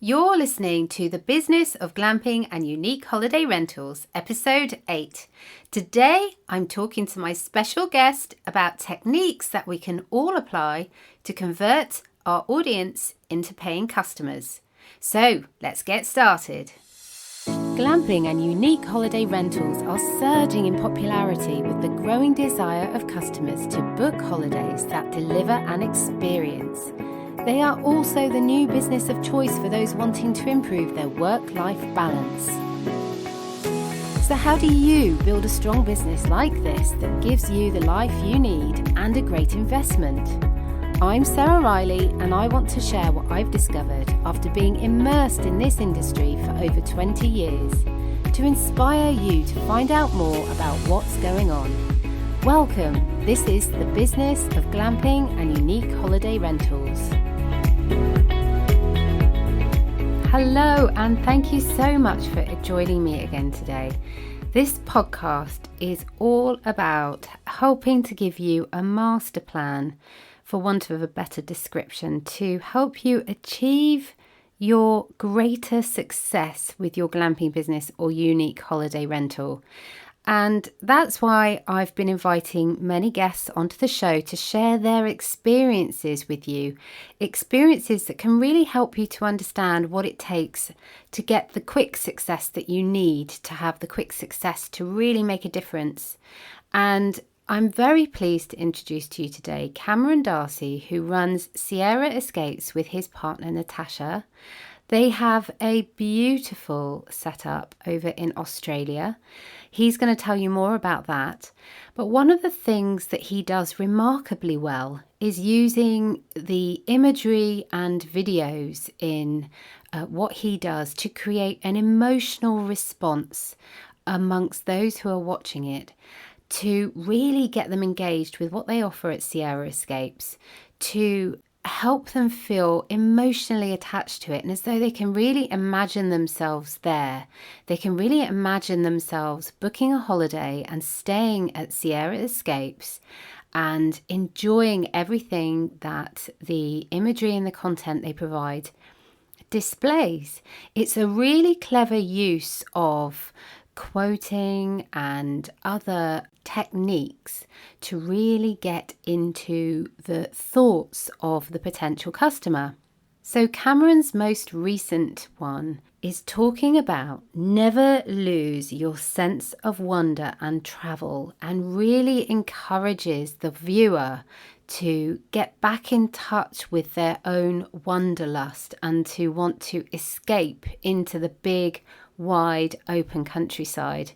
You're listening to The Business of Glamping and Unique Holiday Rentals, Episode 8. Today, I'm talking to my special guest about techniques that we can all apply to convert our audience into paying customers. So, let's get started. Glamping and unique holiday rentals are surging in popularity with the growing desire of customers to book holidays that deliver an experience. They are also the new business of choice for those wanting to improve their work-life balance. So how do you build a strong business like this that gives you the life you need and a great investment? I'm Sarah Riley, and I want to share what I've discovered after being immersed in this industry for over 20 years to inspire you to find out more about what's going on. Welcome, this is The Business of Glamping and Unique Holiday Rentals. Hello, and thank you so much for joining me again today. This podcast is all about helping to give you a master plan, for want of a better description, to help you achieve your greater success with your glamping business or unique holiday rental. And that's why I've been inviting many guests onto the show to share their experiences with you. Experiences that can really help you to understand what it takes to get the quick success that you need to have the quick success to really make a difference. And I'm very pleased to introduce to you today Cameron Darcy, who runs Sierra Escapes with his partner Natasha. They have a beautiful setup over in Australia. He's going to tell you more about that. But one of the things that he does remarkably well is using the imagery and videos in what he does to create an emotional response amongst those who are watching it, to really get them engaged with what they offer at Sierra Escapes, to help them feel emotionally attached to it, and as though they can really imagine themselves there. They can really imagine themselves booking a holiday and staying at Sierra Escapes and enjoying everything that the imagery and the content they provide displays. It's a really clever use of quoting and other techniques to really get into the thoughts of the potential customer. So Cameron's most recent one is talking about never lose your sense of wonder and travel, and really encourages the viewer to get back in touch with their own wanderlust and to want to escape into the big, wide open countryside,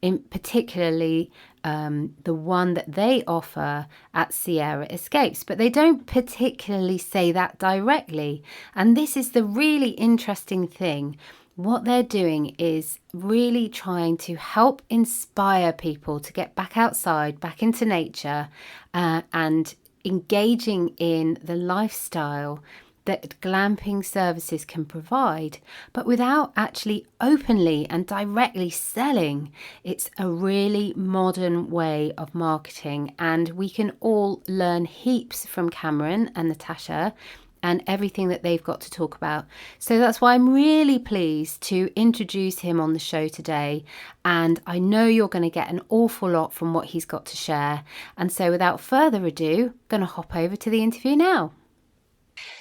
in particularly the one that they offer at Sierra Escapes. But they don't particularly say that directly, and this is the really interesting thing. What they're doing is really trying to help inspire people to get back outside, back into nature, and engaging in the lifestyle that glamping services can provide, but without actually openly and directly selling. It's a really modern way of marketing, and we can all learn heaps from Cameron and Natasha and everything that they've got to talk about. So that's why I'm really pleased to introduce him on the show today, and I know you're going to get an awful lot from what he's got to share. And so without further ado, I'm going to hop over to the interview now.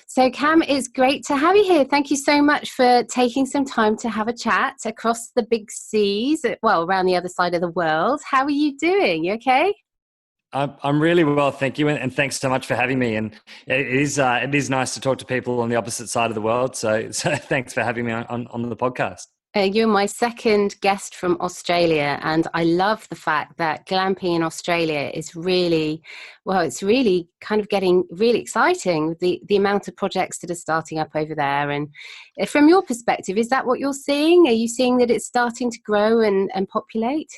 So Cam, it's great to have you here. Thank you so much for taking some time to have a chat across the big seas, well, around the other side of the world. How are you doing? You okay? I'm really well, thank you, and thanks so much for having me. And it is nice to talk to people on the opposite side of the world. So thanks for having me on the podcast. You're my second guest from Australia, and I love the fact that glamping in Australia is really, well, it's really kind of getting really exciting, the amount of projects that are starting up over there. And from your perspective, is that what you're seeing? Are you seeing that it's starting to grow and populate?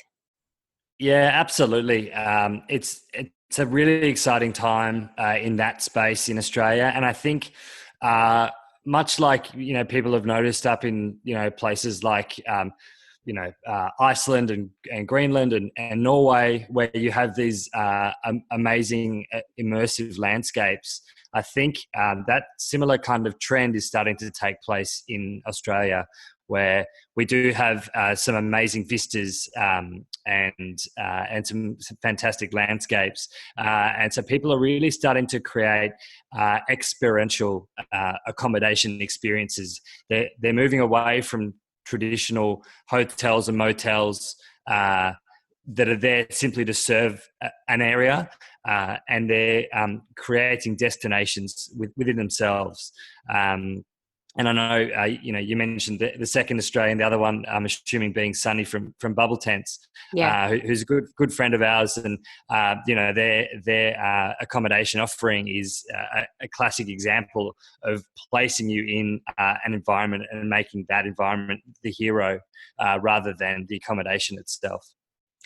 Yeah, absolutely. It's a really exciting time in that space in Australia, and I think much like people have noticed up in places like Iceland and Greenland and Norway, where you have these amazing immersive landscapes. I think that similar kind of trend is starting to take place in Australia, where we do have some amazing vistas and some fantastic landscapes, and so people are really starting to create experiential accommodation experiences. They're moving away from traditional hotels and motels that are there simply to serve an area, and they're creating destinations within themselves. And I know, you mentioned the second Australian, the other one, I'm assuming being Sunny from Bubble Tents, who's a good friend of ours. And, their accommodation offering is a classic example of placing you in an environment and making that environment the hero rather than the accommodation itself.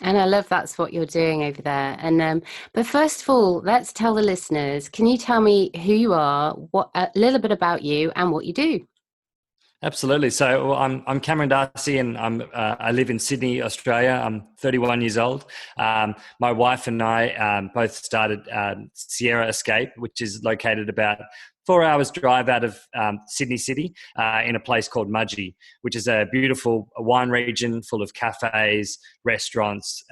And I love that's what you're doing over there. And but first of all, let's tell the listeners, can you tell me who you are, what a little bit about you and what you do? Absolutely. So I'm Cameron Darcy, and I live in Sydney, Australia. I'm 31 years old. My wife and I both started Sierra Escape, which is located about 4 hours drive out of Sydney City in a place called Mudgee, which is a beautiful wine region full of cafes, restaurants,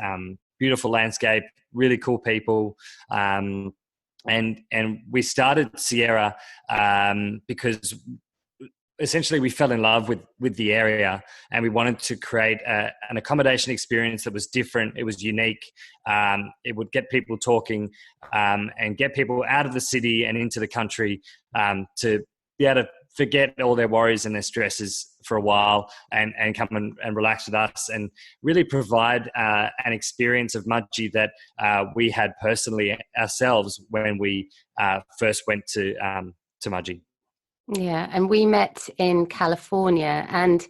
beautiful landscape, really cool people. And we started Sierra because essentially we fell in love with the area, and we wanted to create an accommodation experience that was different. It was unique. It would get people talking and get people out of the city and into the country to be able to forget all their worries and their stresses for a while and come and relax with us, and really provide an experience of Mudgee that we had personally ourselves when we first went to Mudgee. Yeah, and we met in California, and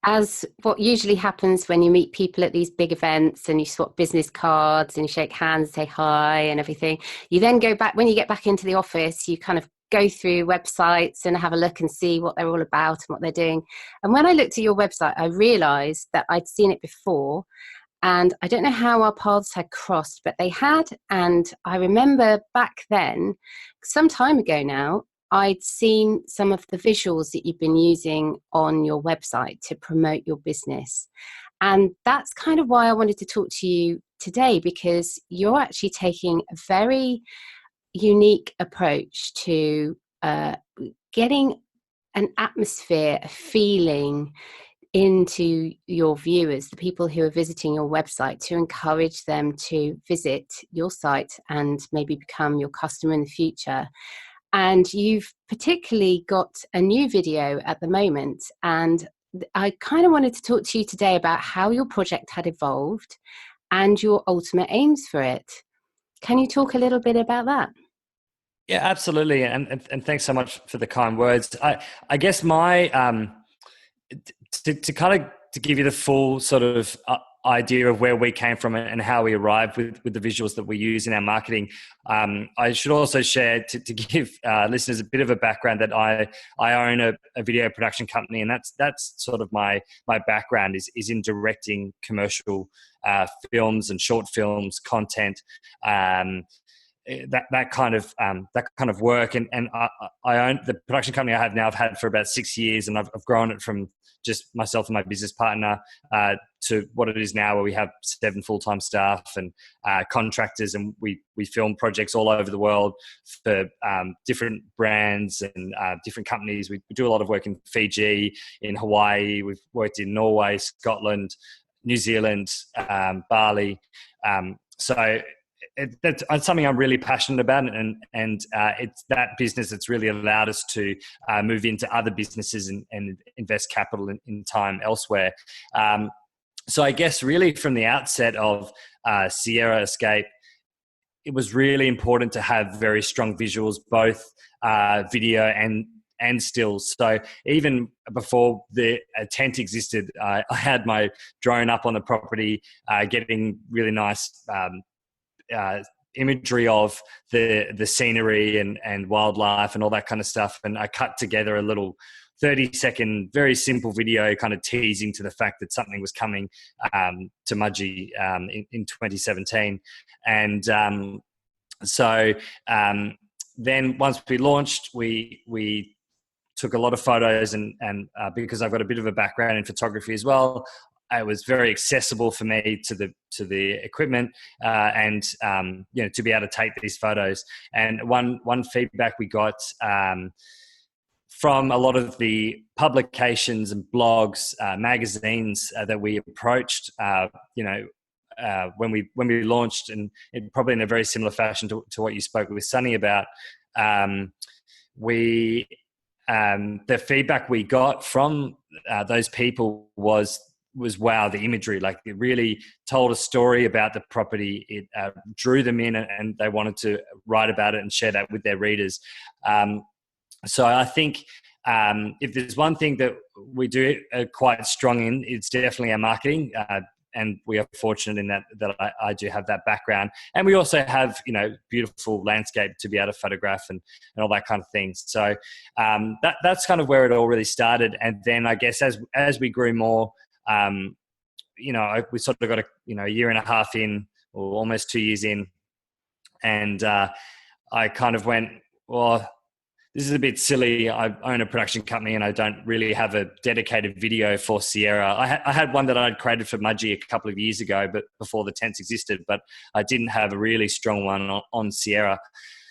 as what usually happens when you meet people at these big events and you swap business cards and you shake hands, say hi and everything, you then go back, when you get back into the office, you kind of go through websites and have a look and see what they're all about and what they're doing. And when I looked at your website, I realized that I'd seen it before, and I don't know how our paths had crossed, but they had. And I remember back then, some time ago now, I'd seen some of the visuals that you've been using on your website to promote your business. And that's kind of why I wanted to talk to you today, because you're actually taking a very unique approach to getting an atmosphere, a feeling into your viewers, the people who are visiting your website, to encourage them to visit your site and maybe become your customer in the future. And you've particularly got a new video at the moment. And I kind of wanted to talk to you today about how your project had evolved and your ultimate aims for it. Can you talk a little bit about that? Yeah, absolutely. And thanks so much for the kind words. I guess my, to give you the full sort of idea of where we came from and how we arrived with the visuals that we use in our marketing. I should also share to give listeners a bit of a background that I own a video production company, and that's sort of my background is in directing commercial films and short films, content, that kind of work. And I own the production company I have now. I've had for about 6 years, and I've grown it from just myself and my business partner to what it is now, where we have 7 full-time staff and contractors, and we film projects all over the world for different brands and different companies. We do a lot of work in Fiji, in Hawaii. We've worked in Norway, Scotland, New Zealand, Bali. So that's something I'm really passionate about, and it's that business that's really allowed us to move into other businesses and invest capital in time elsewhere. So I guess really from the outset of Sierra Escape, it was really important to have very strong visuals, both video and stills. So even before the tent existed, I had my drone up on the property, getting really nice imagery of the scenery and wildlife and all that kind of stuff. And I cut together a little 30-second, very simple video kind of teasing to the fact that something was coming to Mudgee in 2017. And so then once we launched, we took a lot of photos, and because I've got a bit of a background in photography as well, it was very accessible for me to the equipment, and to be able to take these photos. And one feedback we got from a lot of the publications and blogs, magazines that we approached, when we launched, and probably in a very similar fashion to what you spoke with Sunny about, the feedback we got from those people was wow, the imagery, like it really told a story about the property. It drew them in, and they wanted to write about it and share that with their readers. So I think if there's one thing that we do quite strong in, it's definitely our marketing. And we are fortunate in that I do have that background. And we also have, beautiful landscape to be able to photograph and all that kind of things. So that's kind of where it all really started. And then I guess as we grew more, we sort of got a year and a half in, or almost 2 years in. And I kind of went, well, this is a bit silly. I own a production company and I don't really have a dedicated video for Sierra. I had one that I'd created for Mudgee a couple of years ago, but before the tents existed, but I didn't have a really strong one on Sierra.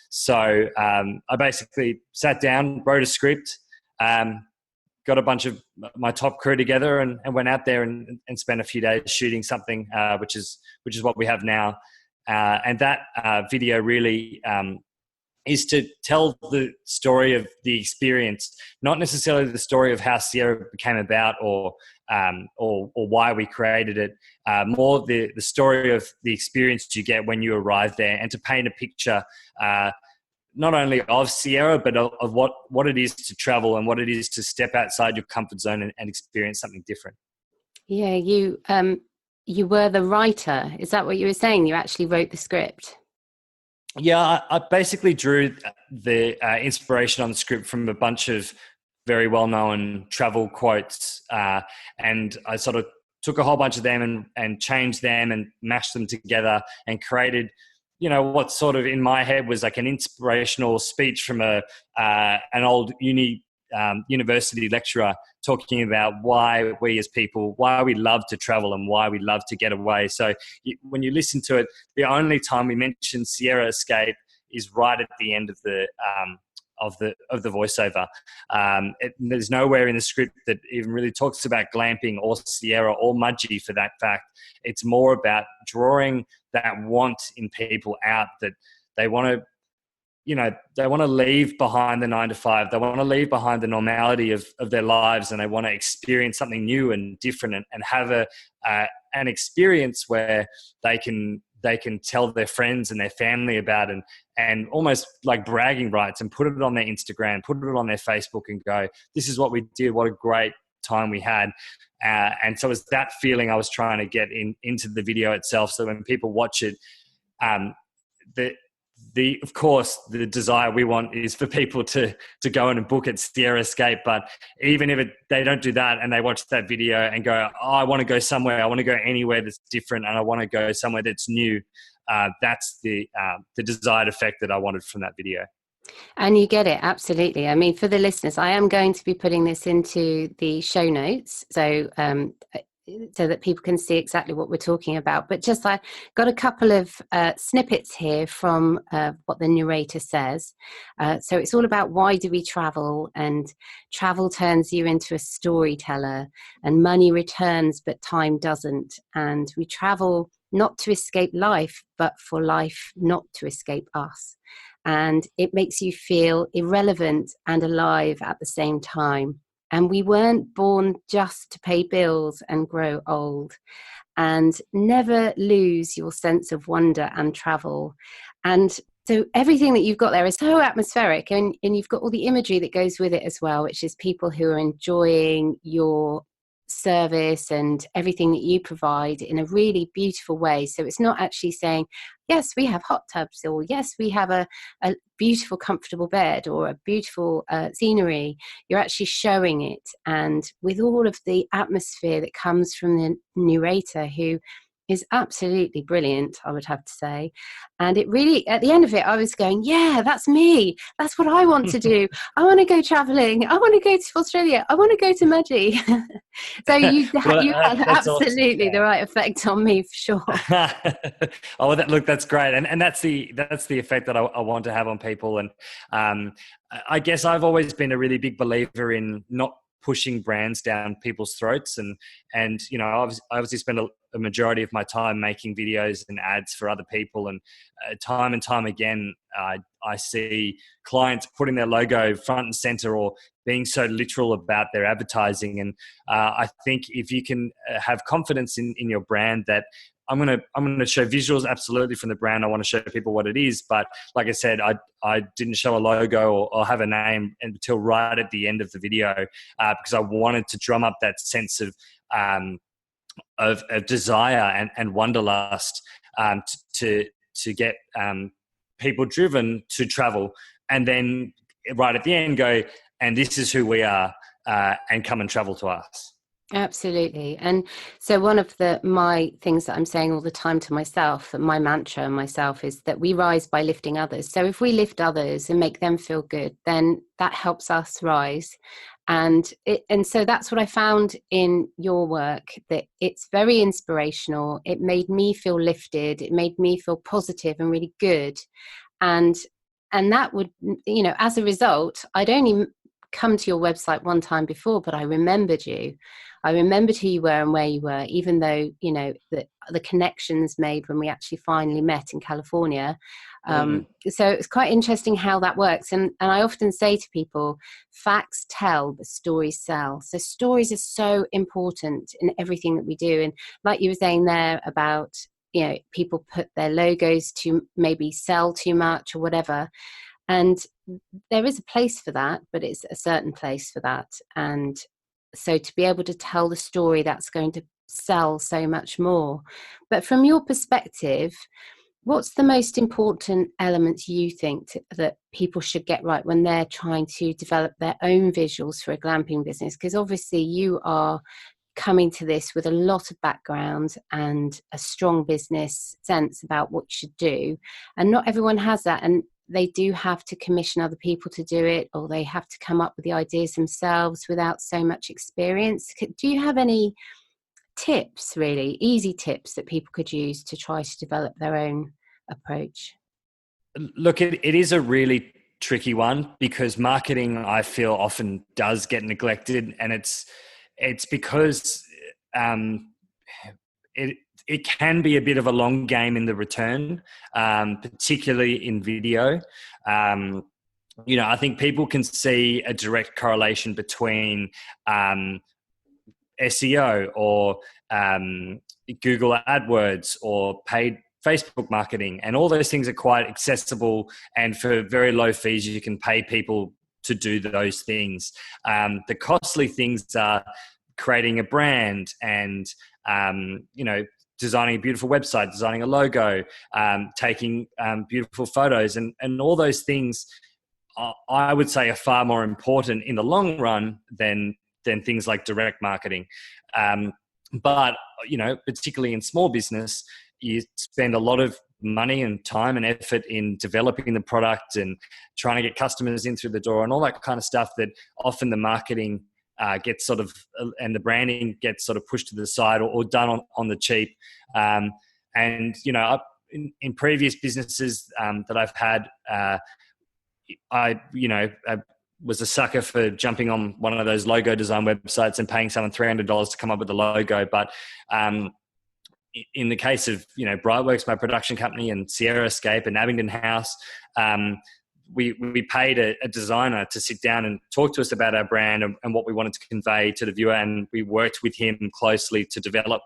So I basically sat down, wrote a script, got a bunch of my top crew together and went out there and spent a few days shooting something, which is what we have now. And that video really is to tell the story of the experience, not necessarily the story of how Sierra became about or why we created it, more the story of the experience you get when you arrive there, and to paint a picture not only of Sierra, but of what it is to travel and what it is to step outside your comfort zone and experience something different. Yeah, you were the writer. Is that what you were saying? You actually wrote the script? Yeah, I basically drew the inspiration on the script from a bunch of very well-known travel quotes, and I sort of took a whole bunch of them and changed them and mashed them together and created, what sort of in my head was like an inspirational speech from an old university lecturer talking about why we as people, why we love to travel and why we love to get away. So when you listen to it, the only time we mention Sierra Escape is right at the end of the voiceover. There's nowhere in the script that even really talks about glamping or Sierra or Mudgee for that fact. It's more about drawing that want in people out, that they want to, they want to leave behind the 9 to 5. They want to leave behind the normality of their lives, and they want to experience something new and different, and have an experience where they can tell their friends and their family about, and almost like bragging rights, and put it on their Instagram, put it on their Facebook, and go, this is what we did. What a great time we had. And so it's that feeling I was trying to get into the video itself. So when people watch it, of course, the desire we want is for people to go in and book at Sierra Escape. But even if they don't do that and they watch that video and go, oh, I want to go somewhere, I want to go anywhere that's different, and I want to go somewhere that's new, that's the desired effect that I wanted from that video. And you get it, absolutely. I mean, for the listeners, I am going to be putting this into the show notes, so that people can see exactly what we're talking about. But just I got a couple of snippets here from what the narrator says. So it's all about, why do we travel? And travel turns you into a storyteller, and money returns, but time doesn't. And we travel not to escape life, but for life not to escape us. And it makes you feel irrelevant and alive at the same time. And we weren't born just to pay bills and grow old. And never lose your sense of wonder and travel. And so everything that you've got there is so atmospheric, and you've got all the imagery that goes with it as well, which is people who are enjoying your service and everything that you provide in a really beautiful way. So it's not actually saying, yes, we have hot tubs, or yes, we have a beautiful, comfortable bed, or a beautiful scenery. You're actually showing it, and with all of the atmosphere that comes from the narrator, who is absolutely brilliant, I would have to say. And it really, at the end of it, I was going, yeah, that's me. That's what I want to do. I want to go traveling. I want to go to Australia. I want to go to Mudgee. So you had That's awesome. absolutely the right effect on me, for sure. Oh, look, that's great, and that's the effect that I want to have on people. And I guess I've always been a really big believer in not pushing brands down people's throats, and you know, I obviously spend a majority of my time making videos and ads for other people, and time and time again, I see clients putting their logo front and center or being so literal about their advertising. And I think if you can have confidence in your brand, that I'm gonna show visuals absolutely from the brand. I want to show people what it is, but like I said, I didn't show a logo or have a name until right at the end of the video, because I wanted to drum up that sense of desire and wanderlust, to get people driven to travel, and then right at the end go, and this is who we are, and come and travel to us. Absolutely. And so one of my things that I'm saying all the time to myself, my mantra myself, is that we rise by lifting others. So if we lift others and make them feel good, then that helps us rise. And so that's what I found in your work, that it's very inspirational. It made me feel lifted. It made me feel positive and really good. And that would, you know, as a result, I'd only come to your website one time before, but I remembered you. I remembered who you were and where you were, even though, you know, the connections made when we actually finally met in California. So it's quite interesting how that works. And I often say to people, facts tell, but stories sell. So stories are so important in everything that we do. And like you were saying there about, you know, people put their logos to maybe sell too much or whatever. And there is a place for that, but it's a certain place for that. And so to be able to tell the story, that's going to sell so much more. But from your perspective, what's the most important elements you think that people should get right when they're trying to develop their own visuals for a glamping business? Because obviously you are coming to this with a lot of background and a strong business sense about what you should do. And not everyone has that. And they do have to commission other people to do it, or they have to come up with the ideas themselves without so much experience. Do you have any tips, really easy tips, that people could use to try to develop their own approach? Look, it is a really tricky one, because marketing, I feel, often does get neglected, and it's because it can be a bit of a long game in the return, particularly in video. You know, I think people can see a direct correlation between SEO or Google AdWords or paid Facebook marketing, and all those things are quite accessible, and for very low fees you can pay people to do those things. The costly things are creating a brand and you know, designing a beautiful website, designing a logo, taking beautiful photos, and all those things I would say are far more important in the long run than things like direct marketing. But, you know, particularly in small business, you spend a lot of money and time and effort in developing the product and trying to get customers in through the door and all that kind of stuff, that often the marketing gets sort of, and the branding gets sort of pushed to the side or done on the cheap. And, you know, in previous businesses that I've had, I was a sucker for jumping on one of those logo design websites and paying someone $300 to come up with a logo. But in the case of, you know, Brightworks, my production company, and Sierra Escape and Abingdon House, we paid a designer to sit down and talk to us about our brand and what we wanted to convey to the viewer. And we worked with him closely to develop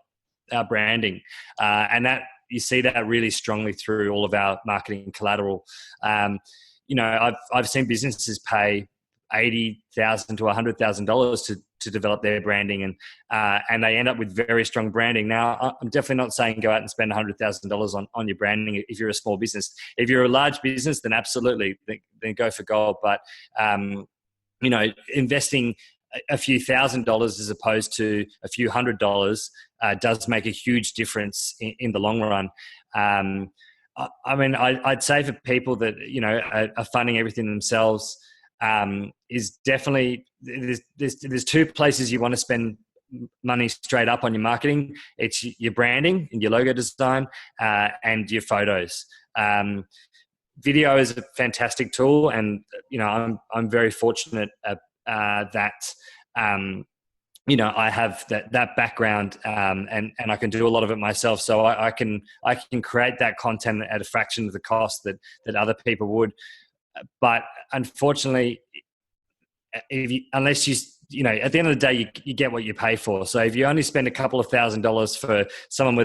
our branding. And that, you see that really strongly through all of our marketing collateral. You know, I've seen businesses pay $80,000 to $100,000 to develop their branding, and they end up with very strong branding. Now, I'm definitely not saying go out and spend $100,000 on your branding if you're a small business. If you're a large business, then absolutely, then go for gold. But you know, investing a few $1,000s as opposed to a few $100s does make a huge difference in the long run. I mean, I'd say for people that, you know, are funding everything themselves, is definitely, there's two places you want to spend money straight up on your marketing. It's your branding and your logo design, and your photos. Video is a fantastic tool, and you know, I'm very fortunate that you know, I have that background, and I can do a lot of it myself. So I can create that content at a fraction of the cost that other people would. But unfortunately, unless you know, at the end of the day, you get what you pay for. So if you only spend a couple of $1,000s for someone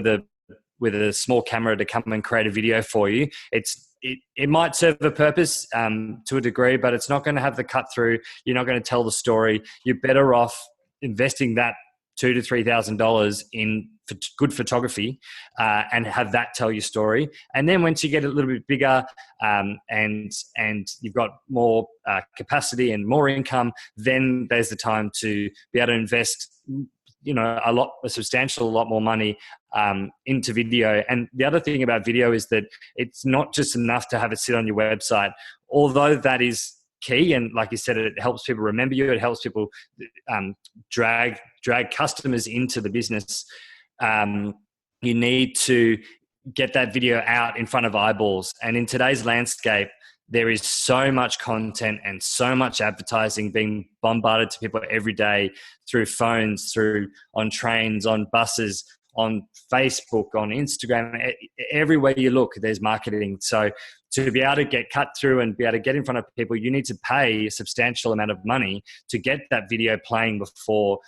with a small camera to come and create a video for you, it might serve a purpose to a degree, but it's not going to have the cut through. You're not going to tell the story. You're better off investing that $2,000 to $3,000 in good photography, and have that tell your story. And then once you get a little bit bigger, and you've got more capacity and more income, then there's the time to be able to invest, you know, a substantial lot more money into video. And the other thing about video is that it's not just enough to have it sit on your website, although that is key. And like you said, it helps people remember you. It helps people drag customers into the business. You need to get that video out in front of eyeballs. And in today's landscape, there is so much content and so much advertising being bombarded to people every day through phones, on trains, on buses, on Facebook, on Instagram. Everywhere you look, there's marketing. So to be able to get cut through and be able to get in front of people, you need to pay a substantial amount of money to get that video playing before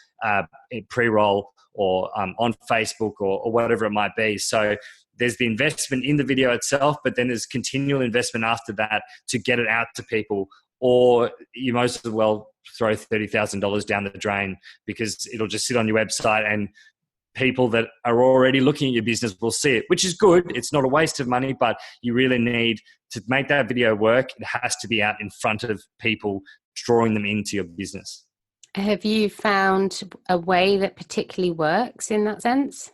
pre-roll or on Facebook or whatever it might be. So there's the investment in the video itself, but then there's continual investment after that to get it out to people, or you most as well throw $30,000 down the drain, because it'll just sit on your website and people that are already looking at your business will see it, which is good. It's not a waste of money, but you really need to make that video work. It has to be out in front of people, drawing them into your business. Have you found a way that particularly works in that sense?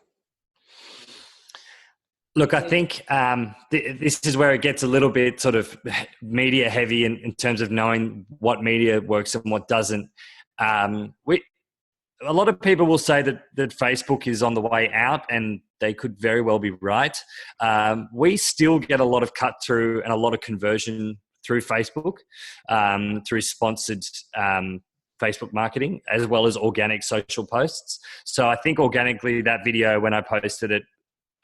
Look, I think this is where it gets a little bit sort of media heavy in terms of knowing what media works and what doesn't. A lot of people will say that Facebook is on the way out, and they could very well be right. We still get a lot of cut through and a lot of conversion through Facebook, through sponsored Facebook marketing, as well as organic social posts. So I think organically, that video, when I posted it,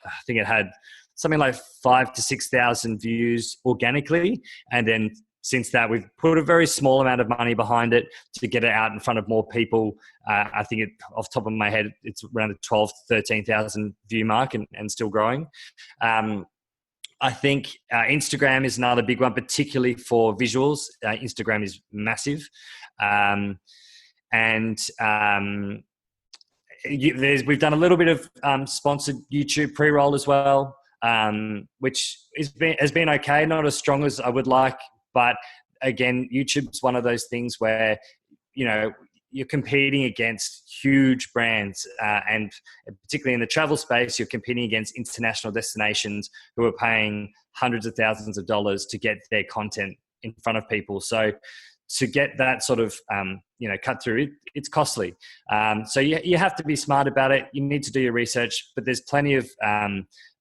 I think it had something like 5,000 to 6,000 views organically. And then since that, we've put a very small amount of money behind it to get it out in front of more people. I think off the top of my head, it's around the 12,000 to 13,000 view mark and still growing. I think Instagram is another big one, particularly for visuals. Instagram is massive. We've done a little bit of sponsored YouTube pre-roll as well, which has been okay, not as strong as I would like. But again, YouTube's one of those things where, you know, you're competing against huge brands, and particularly in the travel space, you're competing against international destinations who are paying hundreds of thousands of dollars to get their content in front of people. So to get that sort of, cut through, it's costly. So you have to be smart about it. You need to do your research, but there's plenty of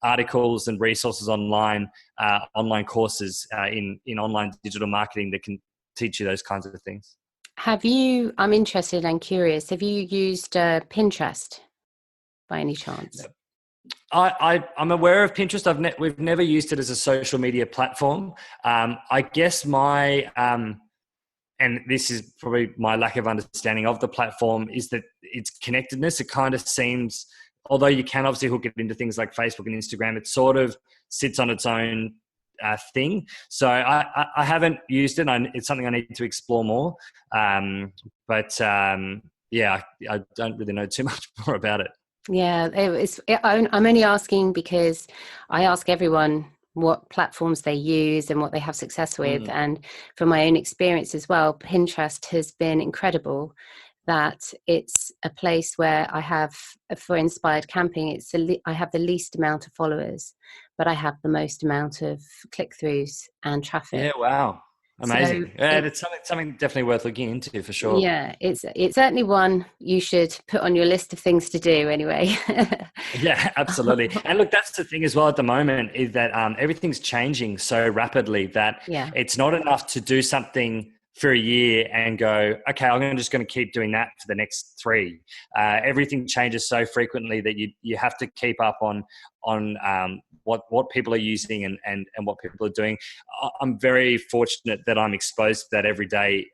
articles and resources online courses in online digital marketing that can teach you those kinds of things. I'm interested and curious, have you used Pinterest by any chance? I'm aware of Pinterest. We've never used it as a social media platform. I guess and this is probably my lack of understanding of the platform, is that its connectedness, it kind of seems, although you can obviously hook it into things like Facebook and Instagram, it sort of sits on its own thing. So I haven't used it. It's something I need to explore more. I don't really know too much more about it. Yeah, I'm only asking because I ask everyone what platforms they use and what they have success with. And from my own experience as well, Pinterest has been incredible. that it's a place where I have, for Inspired Camping, I have the least amount of followers, but I have the most amount of click-throughs and traffic. Yeah, wow. So Amazing. Yeah, it's something definitely worth looking into for sure. yeah, it's certainly one you should put on your list of things to do anyway. Yeah, absolutely. And look, that's the thing as well at the moment, is that everything's changing so rapidly that Yeah. it's not enough to do something for a year and go, okay, I'm just going to keep doing that for the next 3. Everything changes so frequently that you have to keep up on what people are using and what people are doing. I'm very fortunate that I'm exposed to that every day,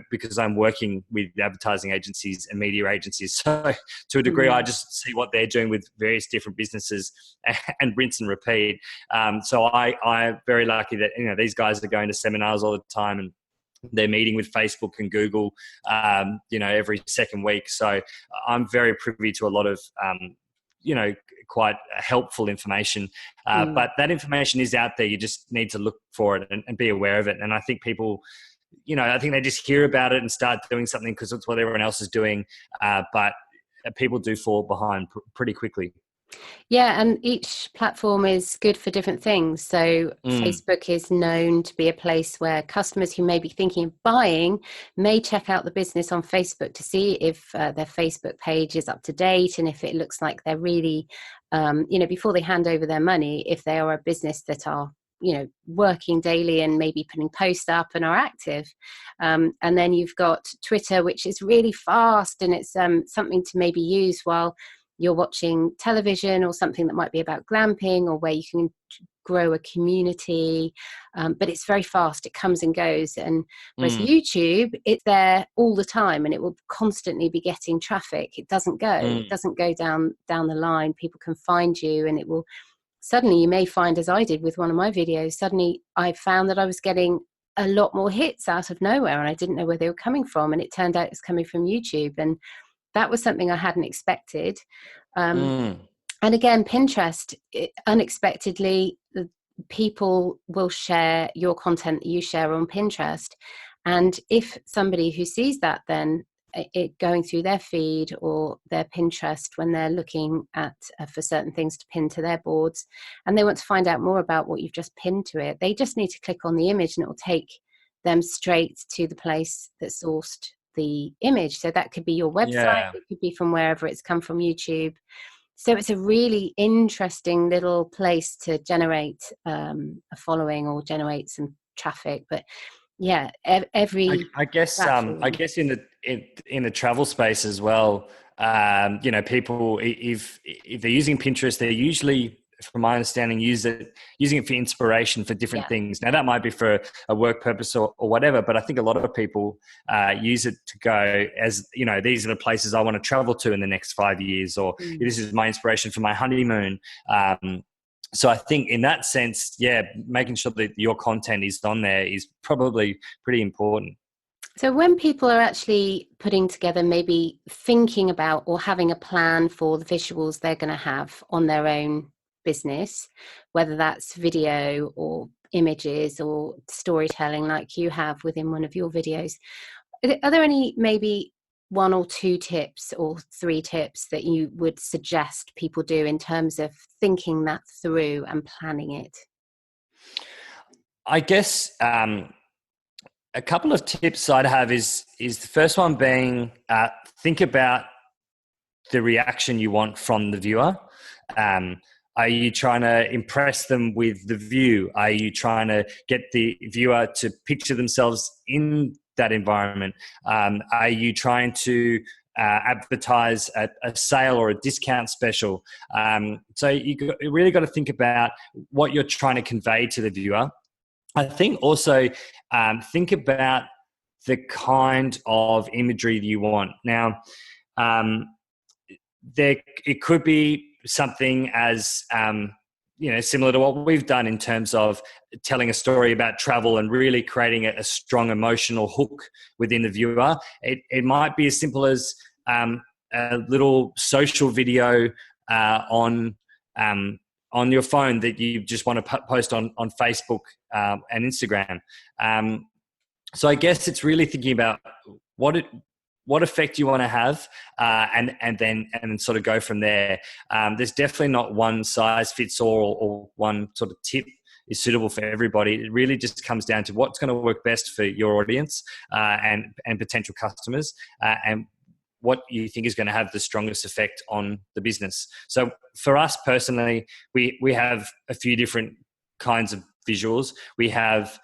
because I'm working with advertising agencies and media agencies. So to a degree, I just see what they're doing with various different businesses and rinse and repeat. So I'm very lucky that, these guys are going to seminars all the time and they're meeting with Facebook and Google, every second week. So I'm very privy to a lot of, quite helpful information. But that information is out there. You just need to look for it and be aware of it. And I think people, I think they just hear about it and start doing something because it's what everyone else is doing. But people do fall behind pretty quickly. Yeah, and each platform is good for different things. So Facebook is known to be a place where customers who may be thinking of buying may check out the business on Facebook to see if their Facebook page is up to date and if it looks like they're really, before they hand over their money, if they are a business that are working daily and maybe putting posts up and are active. And then you've got Twitter, which is really fast and it's something to maybe use while you're watching television or something that might be about glamping or where you can grow a community. But it's very fast. It comes and goes. And whereas YouTube, it's there all the time and it will constantly be getting traffic. It doesn't go. It doesn't go down the line. People can find you and it will suddenly, you may find, as I did with one of my videos, suddenly I found that I was getting a lot more hits out of nowhere and I didn't know where they were coming from. And it turned out it's coming from YouTube. And that was something I hadn't expected. And again, Pinterest, unexpectedly, people will share your content that you share on Pinterest. And if somebody who sees that then it going through their feed or their Pinterest when they're looking at for certain things to pin to their boards and they want to find out more about what you've just pinned to it, they just need to click on the image and it will take them straight to the place that sourced the image. So that could be your website, it could be from wherever it's come from, YouTube. So it's a really interesting little place to generate a following or generate some traffic. But yeah, every I guess in the travel space as well, people, if they're using Pinterest, they're usually, from my understanding, using it for inspiration for different things. Now that might be for a work purpose or whatever, but I think a lot of people use it to go as, these are the places I want to travel to in the next 5 years, or this is my inspiration for my honeymoon. So I think in that sense, making sure that your content is on there is probably pretty important. So when people are actually putting together, maybe thinking about or having a plan for the visuals they're going to have on their own business, whether that's video or images or storytelling like you have within one of your videos, are there any maybe 1 or 2 tips or 3 tips that you would suggest people do in terms of thinking that through and planning it? I guess a couple of tips I'd have is the first one being think about the reaction you want from the viewer. Are you trying to impress them with the view? Are you trying to get the viewer to picture themselves in that environment? Are you trying to advertise a sale or a discount special? So you really got to think about what you're trying to convey to the viewer. I think also think about the kind of imagery that you want. Now, it could be something as similar to what we've done in terms of telling a story about travel and really creating a strong emotional hook within the viewer. It might be as simple as a little social video on your phone that you just want to post on Facebook and Instagram. So I guess it's really thinking about what effect you want to have, and then sort of go from there. There's definitely not one size fits all or one sort of tip is suitable for everybody. It really just comes down to what's going to work best for your audience and potential customers, and what you think is going to have the strongest effect on the business. So for us personally, we have a few different kinds of visuals. We have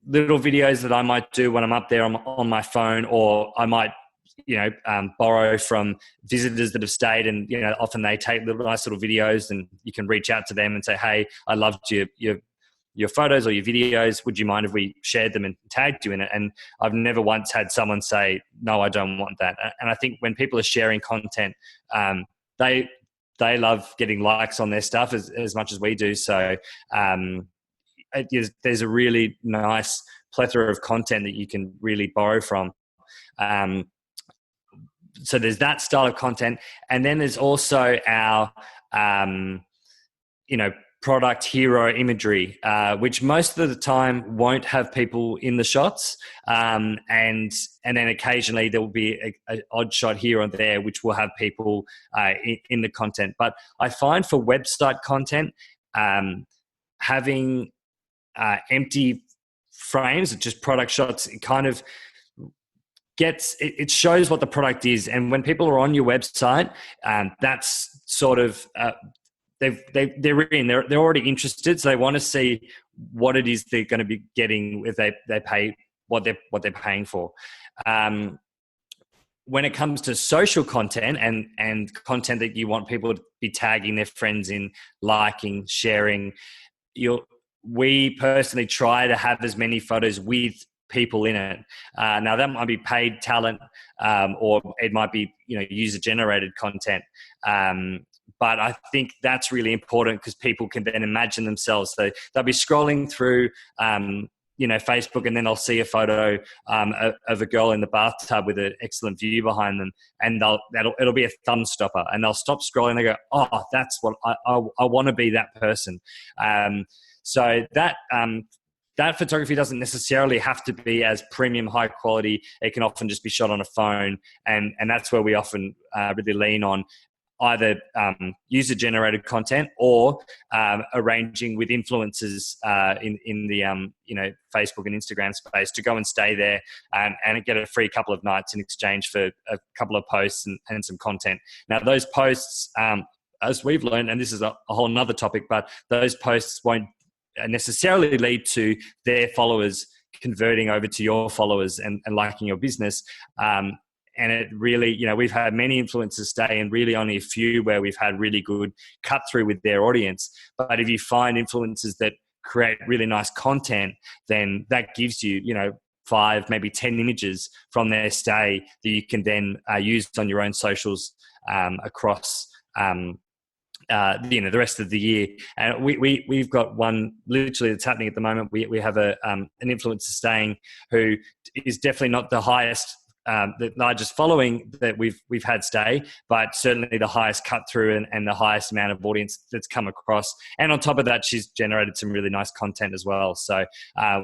little videos that I might do when I'm up there on my phone, or I might borrow from visitors that have stayed, and often they take little nice little videos, and you can reach out to them and say, hey, I loved your photos or your videos, would you mind if we shared them and tagged you in it? And I've never once had someone say, no, I don't want that. And I think when people are sharing content, they love getting likes on their stuff as much as we do. So there's a really nice plethora of content that you can really borrow from. So there's that style of content. And then there's also our, product hero imagery, which most of the time won't have people in the shots. And then occasionally there will be an odd shot here or there, which will have people in the content. But I find for website content, having empty frames, just product shots, it kind of it shows what the product is. And when people are on your website, that's sort of they're already interested, so they want to see what it is they're going to be getting if they pay what they're paying for. When it comes to social content and content that you want people to be tagging their friends in, liking, sharing, we personally try to have as many photos with people in it. Now that might be paid talent, or it might be user generated content. But I think that's really important because people can then imagine themselves. So they'll be scrolling through, Facebook, and then they'll see a photo of a girl in the bathtub with an excellent view behind them, and it'll be a thumb stopper, and they'll stop scrolling. They go, "Oh, that's what I want to be, that person." So that photography doesn't necessarily have to be as premium high quality. It can often just be shot on a phone, and that's where we often really lean on either user-generated content or arranging with influencers in the Facebook and Instagram space to go and stay there and get a free couple of nights in exchange for a couple of posts and some content. Now, those posts, as we've learned, and this is a whole nother topic, but those posts won't necessarily lead to their followers converting over to your followers and liking your business. And it really, we've had many influencers stay and really only a few where we've had really good cut through with their audience. But if you find influencers that create really nice content, then that gives you, 5, maybe 10 images from their stay that you can then use on your own socials across the rest of the year. And we've got one literally that's happening at the moment. We have an influencer staying who is definitely not the highest, the largest following that we've had stay, but certainly the highest cut through and the highest amount of audience that's come across. And on top of that, she's generated some really nice content as well. So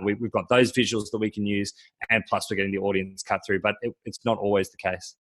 we've got those visuals that we can use, and plus we're getting the audience cut through, but it's not always the case.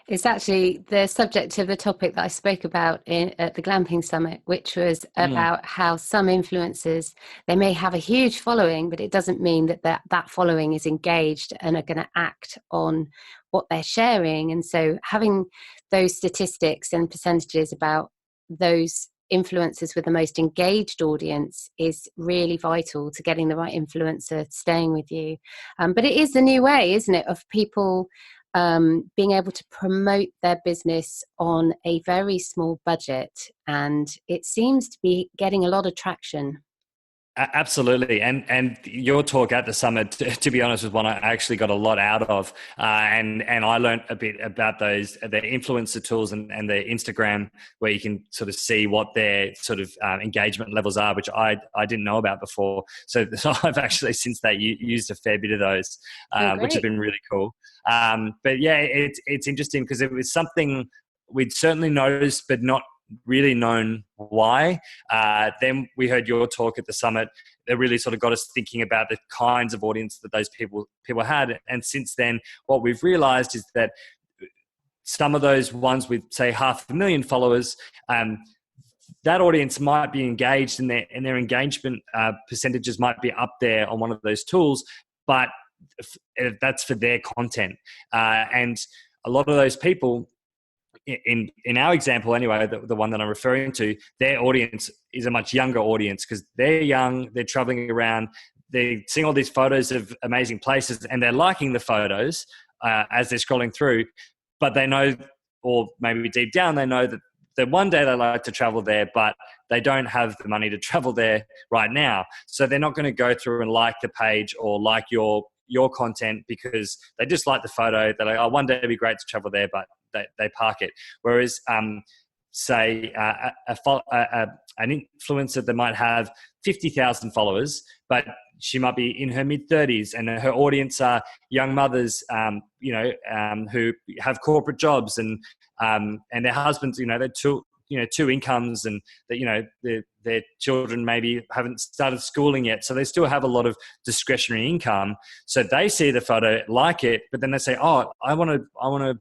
It's actually the subject of the topic that I spoke about at the Glamping Summit, which was about how some influencers, they may have a huge following, but it doesn't mean that following is engaged and are going to act on what they're sharing. And so having those statistics and percentages about those influencers with the most engaged audience is really vital to getting the right influencer staying with you. But it is the new way, isn't it, of people being able to promote their business on a very small budget, and it seems to be getting a lot of traction. Absolutely. And your talk at the summit, to be honest, was one I actually got a lot out of. And I learned a bit about the influencer tools and the Instagram, where you can sort of see what their sort of engagement levels are, which I didn't know about before. So I've actually since that used a fair bit of those, which have been really cool. But yeah, it's interesting because it was something we'd certainly noticed, but not really known why. Then we heard your talk at the summit. it really sort of got us thinking about the kinds of audience that those people had. And since then, what we've realized is that some of those ones with, say, 500,000 followers, that audience might be engaged, and their engagement percentages might be up there on one of those tools, but that's for their content. And a lot of those people, in our example anyway, the one that I'm referring to, their audience is a much younger audience because they're young, they're traveling around, they're seeing all these photos of amazing places, and they're liking the photos as they're scrolling through, but they know, or maybe deep down they know that one day they like to travel there, but they don't have the money to travel there right now. So they're not going to go through and like the page or like your content because they just like the photo. They're like, oh, one day it'd be great to travel there, but they park it. Whereas, say, an influencer that might have 50,000 followers, but she might be in her mid-30s, and her audience are young mothers, who have corporate jobs, and their husbands, they're two incomes, and that, their children maybe haven't started schooling yet, so they still have a lot of discretionary income. So they see the photo, like it, but then they say, oh, I want to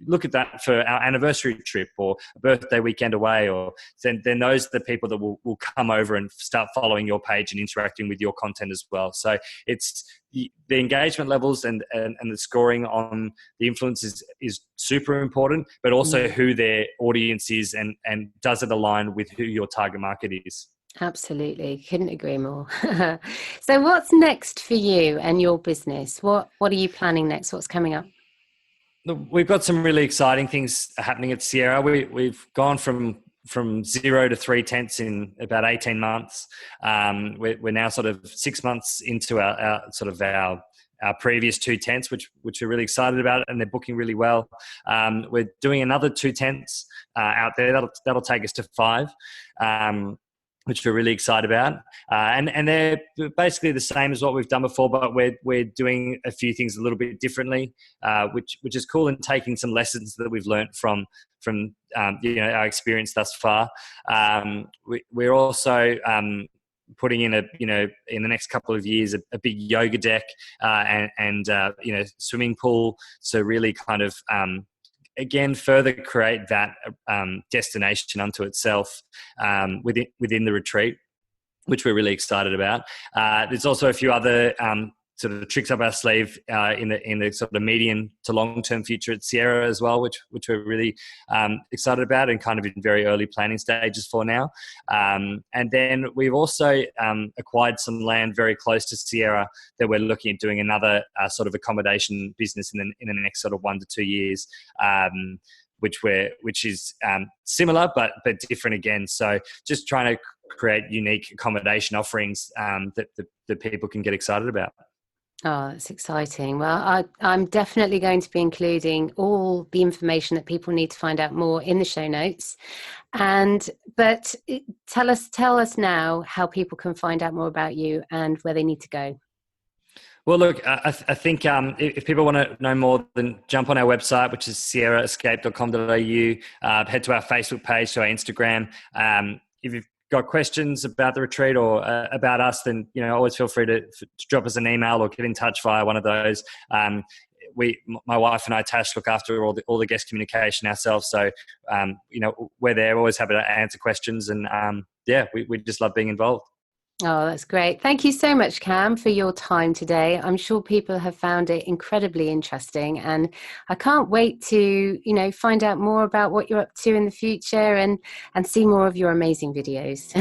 look at that for our anniversary trip or a birthday weekend away, or then those are the people that will come over and start following your page and interacting with your content as well. So it's the engagement levels and the scoring on the influencers is super important, but also who their audience is and does it align with who your target market is. Absolutely. Couldn't agree more. So what's next for you and your business? What are you planning next? What's coming up? We've got some really exciting things happening at Sierra. We've gone from 0 to 3 tents in about 18 months. We're now sort of 6 months into our previous 2 tents, which we're really excited about, and they're booking really well. We're doing another 2 tents out there. That'll take us to 5. Which we're really excited about. And they're basically the same as what we've done before, but we're doing a few things a little bit differently, which is cool, and taking some lessons that we've learned from our experience thus far. We're also putting in in the next couple of years a big yoga deck and swimming pool. So really kind of again, further create that destination unto itself within the retreat, which we're really excited about. There's also a few other sort of tricks up our sleeve in the sort of medium to long-term future at Sierra as well, which we're really excited about and kind of in very early planning stages for now. And then we've also acquired some land very close to Sierra that we're looking at doing another sort of accommodation business in the next sort of 1 to 2 years. Which is similar but different again. So just trying to create unique accommodation offerings that people can get excited about. Oh, that's exciting. Well, I'm definitely going to be including all the information that people need to find out more in the show notes. But tell us now how people can find out more about you and where they need to go. Well, look, I think if people want to know more, then jump on our website, which is sierraescape.com.au. Head to our Facebook page, to our Instagram. If you've got questions about the retreat or about us, then always feel free to drop us an email or get in touch via one of those. My wife and I, Tash, look after all the guest communication ourselves. So we're there, always happy to answer questions, and we just love being involved. Oh, that's great. Thank you so much, Cam, for your time today. I'm sure people have found it incredibly interesting, and I can't wait to, find out more about what you're up to in the future and see more of your amazing videos.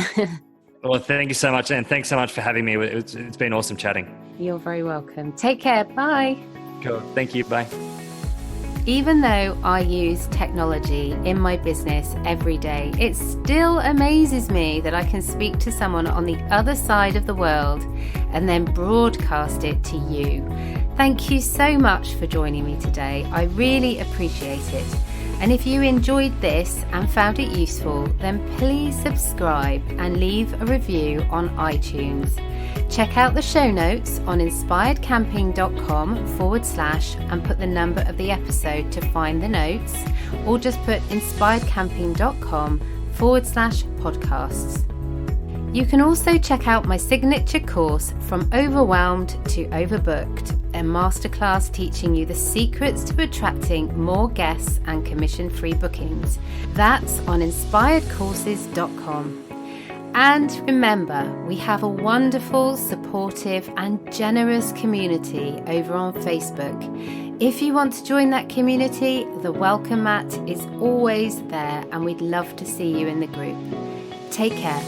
Well, thank you so much, and thanks so much for having me. It's been awesome chatting. You're very welcome. Take care. Bye. Cool. Thank you. Bye. Even though I use technology in my business every day, it still amazes me that I can speak to someone on the other side of the world and then broadcast it to you. Thank you so much for joining me today. I really appreciate it. And if you enjoyed this and found it useful, then please subscribe and leave a review on iTunes. Check out the show notes on inspiredcamping.com/ and put the number of the episode to find the notes, or just put inspiredcamping.com/podcasts. You can also check out my signature course, From Overwhelmed to Overbooked, a masterclass teaching you the secrets to attracting more guests and commission-free bookings. That's on inspiredcourses.com. And remember, we have a wonderful, supportive and generous community over on Facebook. If you want to join that community, the welcome mat is always there and we'd love to see you in the group. Take care.